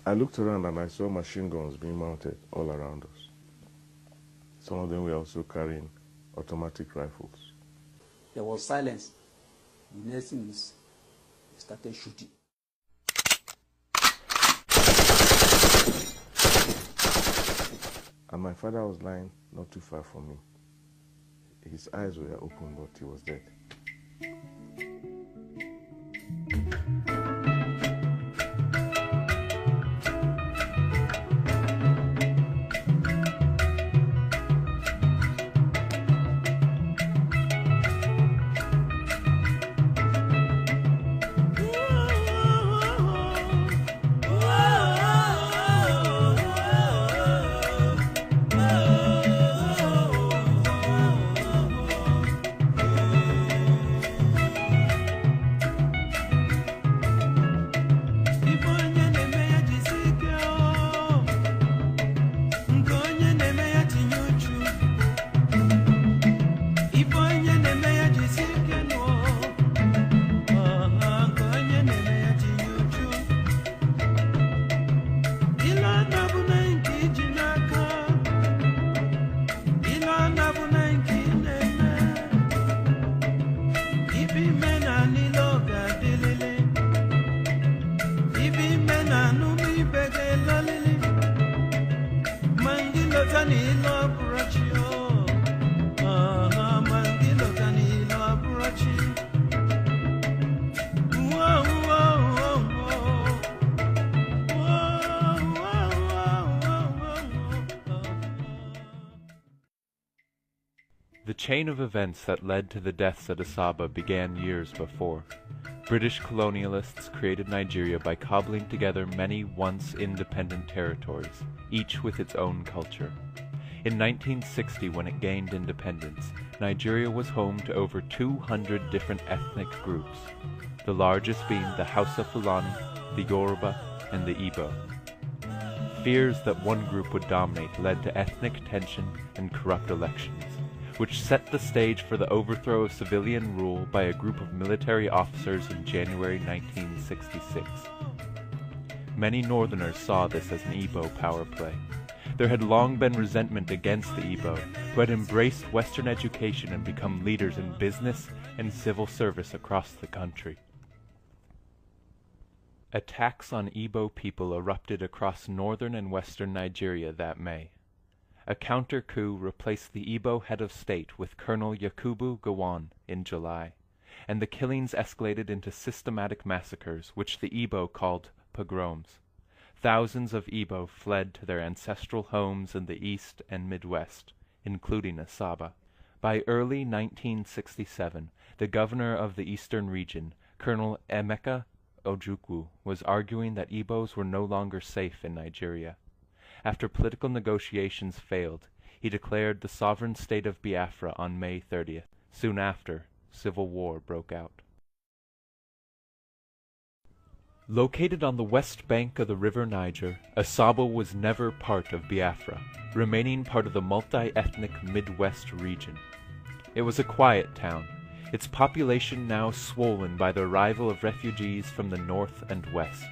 I looked around and I saw machine guns being mounted all around us. Some of them were also carrying automatic rifles. There was silence. The next thing is they started shooting. And my father was lying not too far from me. His eyes were open, but he was dead. The chain of events that led to the deaths at Asaba began years before. British colonialists created Nigeria by cobbling together many once independent territories, each with its own culture. In 1960, when it gained independence, Nigeria was home to over 200 different ethnic groups, the largest being the Hausa Fulani, the Yoruba, and the Igbo. Fears that one group would dominate led to ethnic tension and corrupt elections, which set the stage for the overthrow of civilian rule by a group of military officers in January 1966. Many Northerners saw this as an Igbo power play. There had long been resentment against the Igbo, who had embraced Western education and become leaders in business and civil service across the country. Attacks on Igbo people erupted across northern and western Nigeria that May. A counter-coup replaced the Igbo head of state with Colonel Yakubu Gowon in July, and the killings escalated into systematic massacres, which the Igbo called pogroms. Thousands of Igbo fled to their ancestral homes in the east and Midwest, including Asaba. By early 1967, the governor of the eastern region, Colonel Emeka Ojukwu, was arguing that Igbos were no longer safe in Nigeria. After political negotiations failed, he declared the sovereign state of Biafra on May 30th. Soon after, civil war broke out. Located on the west bank of the river Niger, Asaba was never part of Biafra, remaining part of the multi-ethnic Midwest region. It was a quiet town, its population now swollen by the arrival of refugees from the north and west.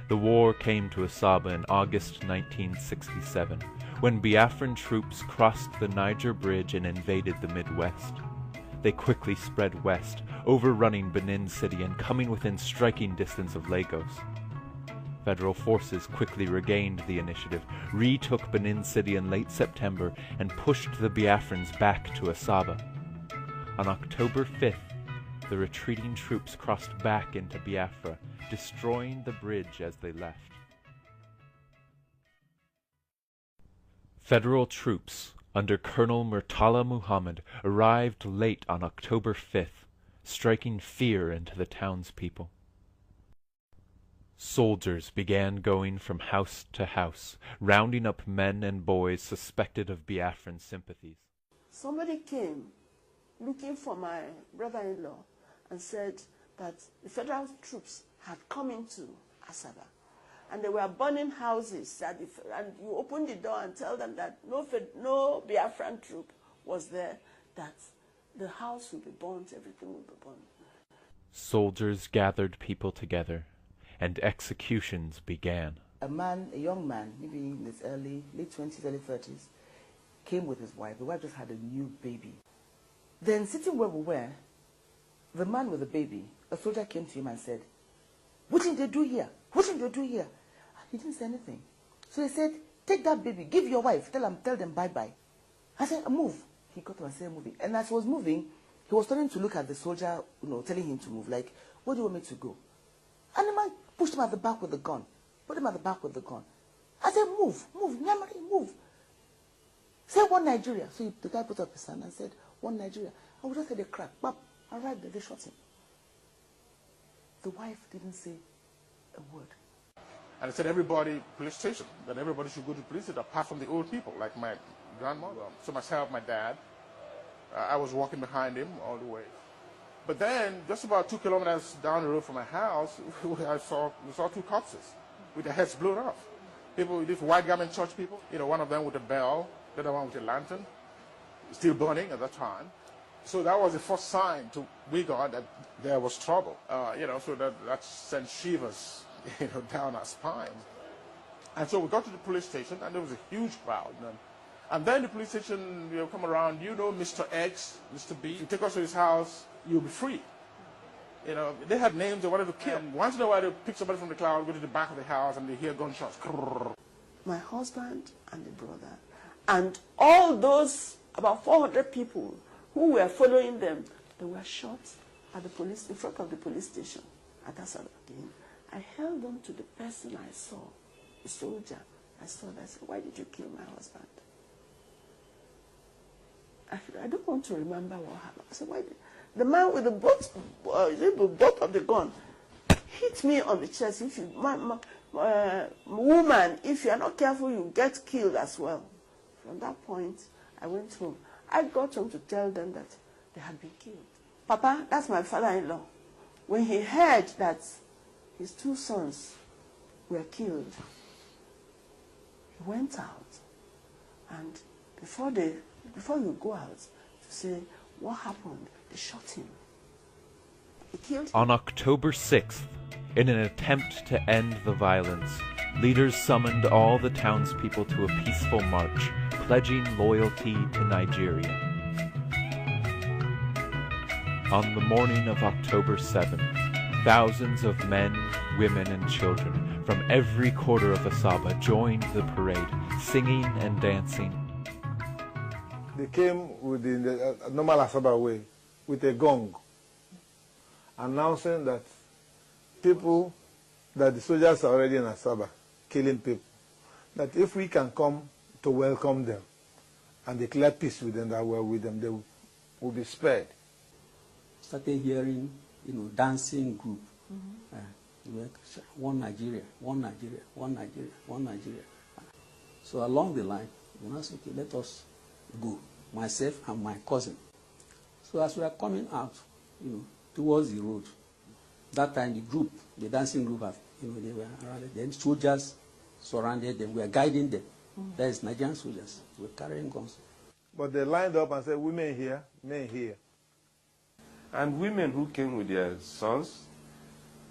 The war came to Asaba in August 1967, when Biafran troops crossed the Niger Bridge and invaded the Midwest. They quickly spread west, overrunning Benin City and coming within striking distance of Lagos. Federal forces quickly regained the initiative, retook Benin City in late September, and pushed the Biafrans back to Asaba. On October 5th, the retreating troops crossed back into Biafra, destroying the bridge as they left. Federal troops under Colonel Murtala Muhammad arrived late on October 5th, striking fear into the townspeople. Soldiers began going from house to house, rounding up men and boys suspected of Biafran sympathies. Somebody came looking for my brother-in-law and said that the federal troops had come into Asaba and they were burning houses, and you open the door and tell them that no Biafran troop was there, that the house will be burnt, everything will be burnt. Soldiers gathered people together, and executions began. a young man, maybe in his late 20s, early 30s, came with his wife. The wife just had a new baby. Then sitting where we were, the man with the baby, a soldier came to him and said, "What did they do here? What did they do here?" He didn't say anything. So he said, "Take that baby, give your wife, tell them bye-bye." I said, "Move." He got up and started moving. And as he was moving, he was starting to look at the soldier, telling him to move, like, "Where do you want me to go?" And the man pushed him at the back with the gun. Put him at the back with the gun. I said, "Move, Nyamari, move." Say, "One Nigeria." So the guy put up his hand and said, "One Nigeria." And we just heard a crack. Bam. And right there, they shot him. The wife didn't say a word. And they said everybody, police station, that everybody should go to police station apart from the old people, like my grandmother. So myself, my dad, I was walking behind him all the way. But then, just about 2 kilometers down the road from my house, we saw 2 corpses with their heads blown off. People, these white garment church people, one of them with a bell, the other one with a lantern, still burning at that time. So that was the first sign we got that there was trouble. So that sent shivers, down our spines. And so we got to the police station, and there was a huge crowd. And then the police station, come around, Mr. X, Mr. B, you take us to his house, you'll be free. They had names they wanted to kill. And once in a while, they pick somebody from the crowd, go to the back of the house, and they hear gunshots. My husband and the brother, and all those about 400 people who were following them, they were shot at the police, in front of the police station at Asaba. I held on to the person I saw, the soldier. I said, "Why did you kill my husband?" I don't want to remember what happened. I said, "Why did..." The man with the butt of the gun hit me on the chest. If you, woman, if you are not careful, you get killed as well. From that point, I went home. I got home to tell them that they had been killed. Papa, that's my father-in-law. When he heard that his 2 sons were killed, he went out. And before you go out to say what happened, they shot him. They killed him. On October 6th, in an attempt to end the violence, leaders summoned all the townspeople to a peaceful march, pledging loyalty to Nigeria. On the morning of October 7th, thousands of men, women, and children from every quarter of Asaba joined the parade, singing and dancing. They came with the normal Asaba way, with a gong, announcing that the soldiers are already in Asaba, killing people, that if we can come to welcome them and declare peace with them, that we're with them, they will be spared. Started hearing, dancing group. One Nigeria, one Nigeria, one Nigeria, one Nigeria. So along the line, I said, "Okay, let us go." Myself and my cousin. So as we are coming out, towards the road, that time the dancing group, they were around. Then soldiers surrounded them. We were guiding them. That is Nigerian soldiers. We were carrying guns. But they lined up and said, "Women here, men here." And women who came with their sons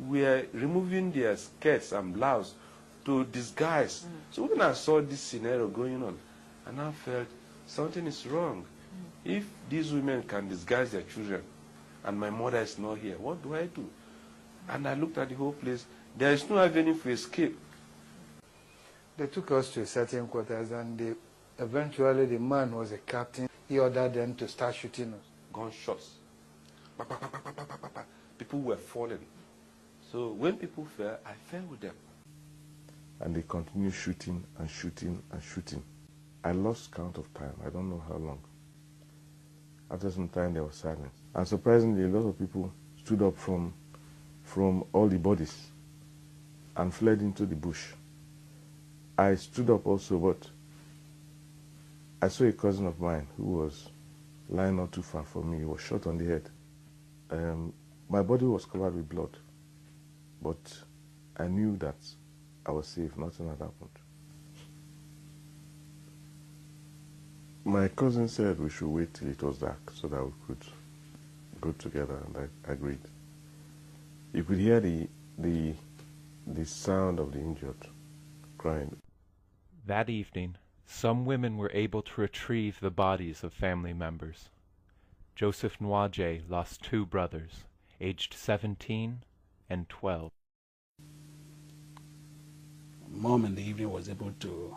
were removing their skirts and blouse to disguise. So when I saw this scenario going on, and I felt something is wrong. If these women can disguise their children, and my mother is not here, what do I do? And I looked at the whole place. There is no avenue for escape. They took us to certain quarters, and eventually the man was a captain. He ordered them to start shooting us. Gunshots. Pa, pa, pa, pa, pa, pa, pa, pa. People were falling. So when people fell, I fell with them. And they continued shooting and shooting and shooting. I lost count of time. I don't know how long. After some time, there was silence. And surprisingly, a lot of people stood up from all the bodies and fled into the bush. I stood up also, but I saw a cousin of mine who was lying not too far from me. He was shot on the head. My body was covered with blood, but I knew that I was safe. Nothing had happened. My cousin said we should wait till it was dark so that we could go together, and I agreed. You could hear the sound of the injured crying. That evening, some women were able to retrieve the bodies of family members. Joseph Nwaje lost 2 brothers, aged 17 and 12. Mom in the evening was able to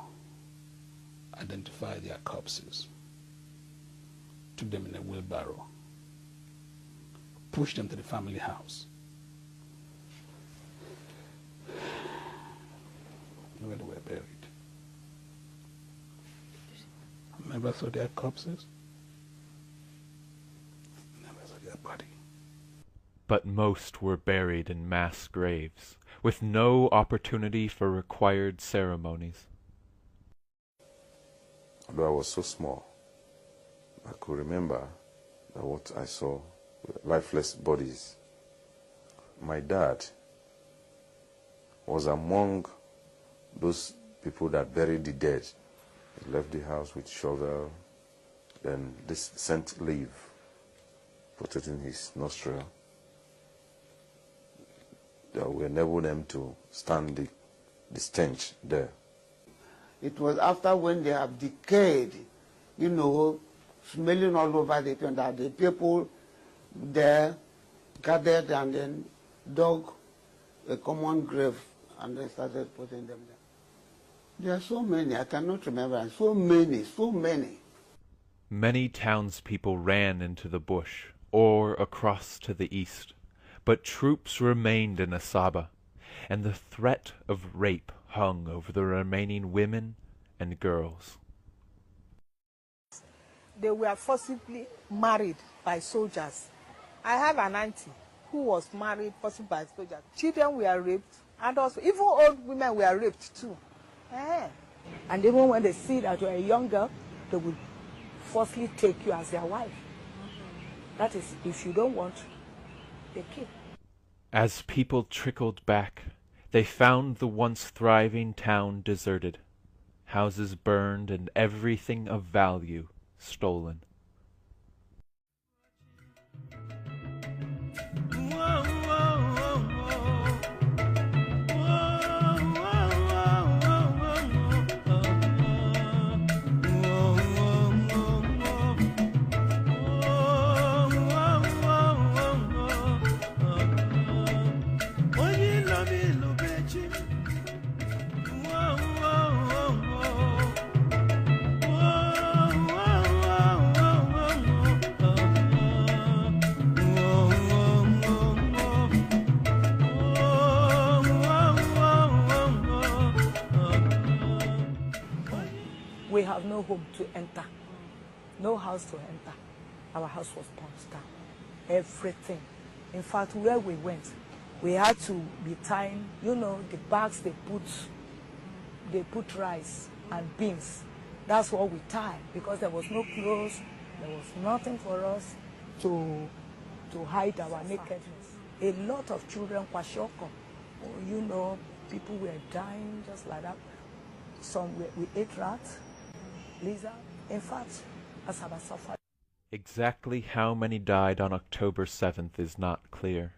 identify their corpses, took them in a wheelbarrow, pushed them to the family house, where they were buried. I never saw their corpses, never saw their body. But most were buried in mass graves, with no opportunity for required ceremonies. Although I was so small, I could remember that what I saw were lifeless bodies. My dad was among those people that buried the dead. He left the house with shovel, then this scent leaf, put it in his nostril. That will enable them to stand the stench there. It was after when they have decayed, you know, smelling all over the place, that the people there gathered and then dug a common grave and then started putting them there. There are so many, I cannot remember, so many, so many. Many townspeople ran into the bush or across to the east, but troops remained in Asaba, and the threat of rape hung over the remaining women and girls. They were forcibly married by soldiers. I have an auntie who was married forcibly by soldiers. Children were raped, and also even old women were raped too. And even when they see that you're a young girl, they will forcibly take you as their wife. That is, if you don't want, they kill. As people trickled back, they found the once thriving town deserted, houses burned and everything of value stolen. We have no home to enter, no house to enter. Our house was punched down. Everything. In fact, where we went, we had to be tying, you know, the bags they put rice and beans. That's what we tied, because there was no clothes, there was nothing for us to hide our nakedness. A lot of children were shocked. You know, people were dying just like that. Some we ate rats, lizard. In fact, Asaba suffered. Exactly how many died on October 7th is not clear.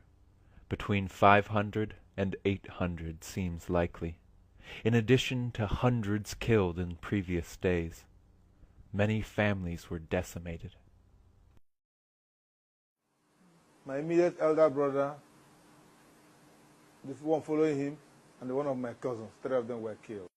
Between 500 and 800 seems likely, in addition to hundreds killed in previous days. Many families were decimated. My immediate elder brother, the one following him, and one of my cousins, 3 of them were killed.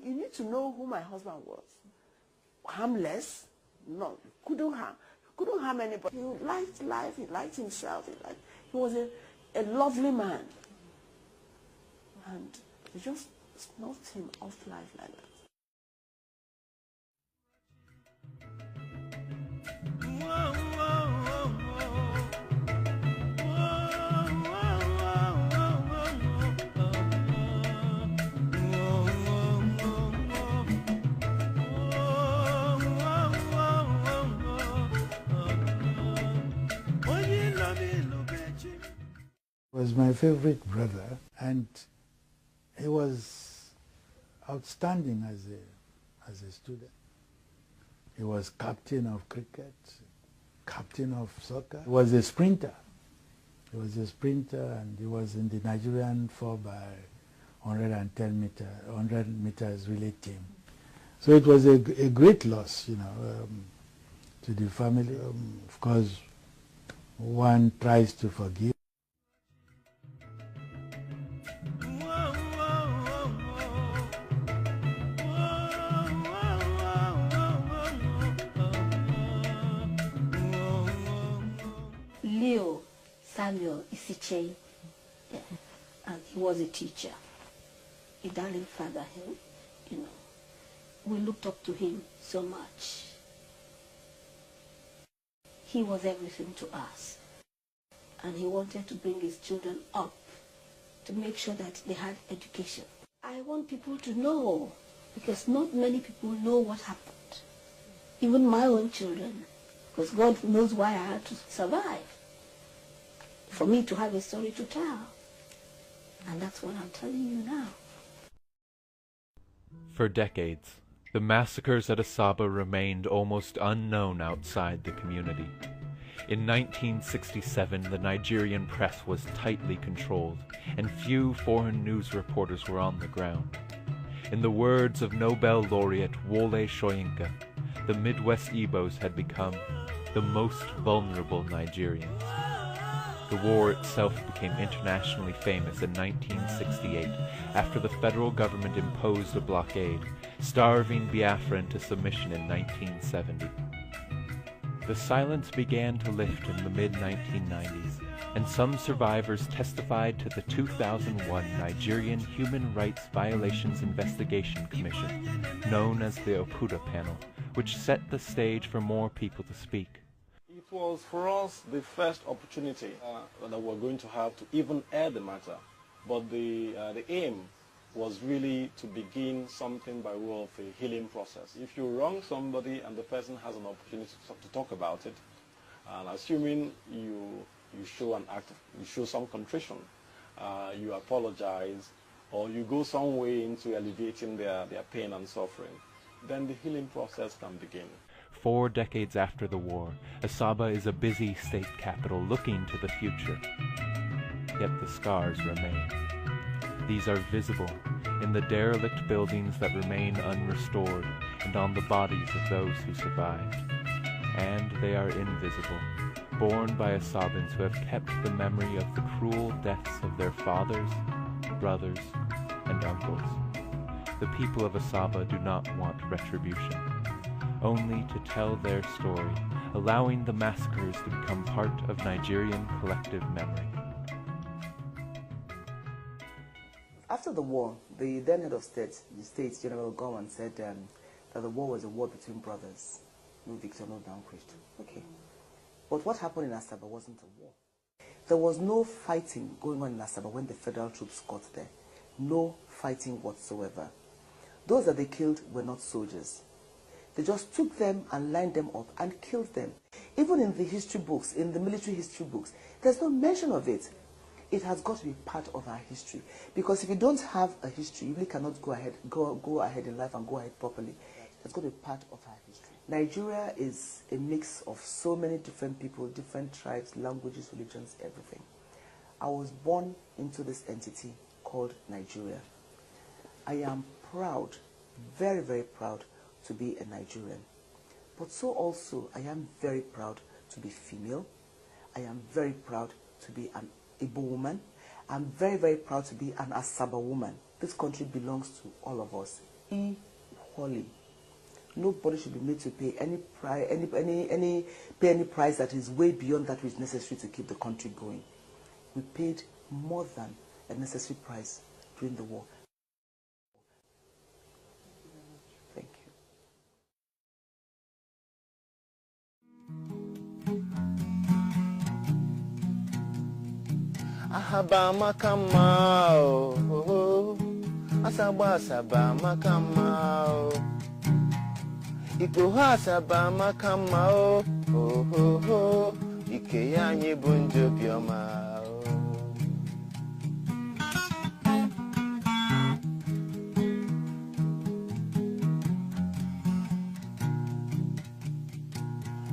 You need to know who my husband was. Harmless? No, couldn't harm anybody. He liked life, he liked himself, he was a lovely man. And they just snuffed him off life like that. Was my favorite brother, and he was outstanding as as a student. He was captain of cricket, captain of soccer. He was a sprinter. He was a sprinter, and he was in the Nigerian 4 by 100 meters relay team. So it was a great loss, you know, to the family. Of course, one tries to forgive. Leo Samuel Isichei, and he was a teacher, a darling father, you know. We looked up to him so much. He was everything to us, and he wanted to bring his children up to make sure that they had education. I want people to know, because not many people know what happened. Even my own children, because God knows why I had to survive, for me to have a story to tell. And that's what I'm telling you now. For decades, the massacres at Asaba remained almost unknown outside the community. In 1967, the Nigerian press was tightly controlled, and few foreign news reporters were on the ground. In the words of Nobel laureate Wole Soyinka, the Midwest Igbos had become the most vulnerable Nigerians. The war itself became internationally famous in 1968 after the federal government imposed a blockade, starving Biafra into submission in 1970. The silence began to lift in the mid-1990s, and some survivors testified to the 2001 Nigerian Human Rights Violations Investigation Commission, known as the Oputa Panel, which set the stage for more people to speak. It was for us the first opportunity that we're going to have to even air the matter, but the aim was really to begin something by way of a healing process. If you wrong somebody and the person has an opportunity to talk about it, and assuming you show an act, you show some contrition, you apologize, or you go some way into alleviating their pain and suffering, then the healing process can begin. 4 decades after the war, Asaba is a busy state capital looking to the future. Yet the scars remain. These are visible in the derelict buildings that remain unrestored and on the bodies of those who survived. And they are invisible, borne by Asabans who have kept the memory of the cruel deaths of their fathers, brothers, and uncles. The people of Asaba do not want retribution, only to tell their story, allowing the massacres to become part of Nigerian collective memory. After the war, the then head of state, the state, General Gowan, said that the war was a war between brothers. No victor, no vanquished. Okay. But what happened in Asaba wasn't a war. There was no fighting going on in Asaba when the federal troops got there. No fighting whatsoever. Those that they killed were not soldiers. They just took them and lined them up and killed them. Even in the history books, in the military history books, there's no mention of it. It has got to be part of our history. Because if you don't have a history, you really cannot go ahead in life and go ahead properly. It's got to be part of our history. Nigeria is a mix of so many different people, different tribes, languages, religions, everything. I was born into this entity called Nigeria. I am proud, very, very proud to be a Nigerian. But so also, I am very proud to be female. I am very proud to be an Igbo woman. I'm very, very proud to be an Asaba woman. This country belongs to all of us equally. Nobody should be made to pay any price that is way beyond that which is necessary to keep the country going. We paid more than a necessary price during the war. Thank you. Ahaba makamao, asaba asaba makamao. Ikuha asaba makamao, ike yanyi bunjo bioma.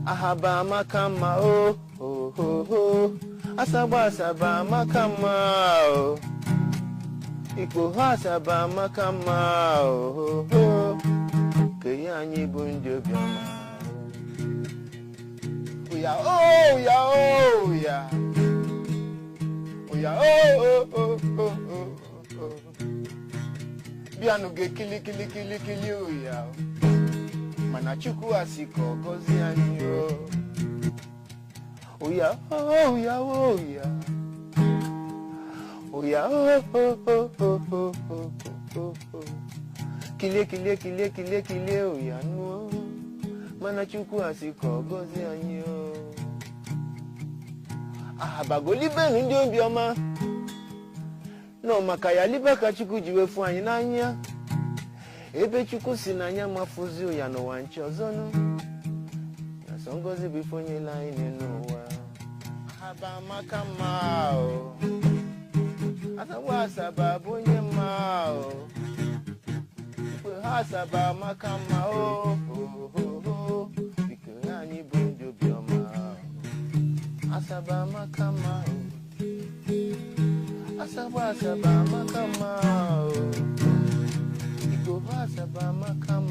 ahaba makama oh oh oh oh asaba asaba makama oh Iko asaba makama oh oh oh ke anyi bu ndi obioma oya oh ya oh ya oya oh oh oh oh bianu ge kili kili kili kili oya mana chukwu asiko gozi anyi oya oh ya oh ya oya oh oh oh oh oh oh kile kile kile kile kile oya no mana chukwu asiko gozi anyi bagoli benu ndi obioma no maka ya libe ka chukwu jiwe fu anyi n'anya ebe chukwu si n'anya mafuzi oya no wanchi ozono na songozi bifonye line n'ụwa ahaba makama o asawa asaba bonye ma o ikwe asaba makama o ikwe anyi bu ndi obioma asaba makama asaba asaba makama Iko asaba makama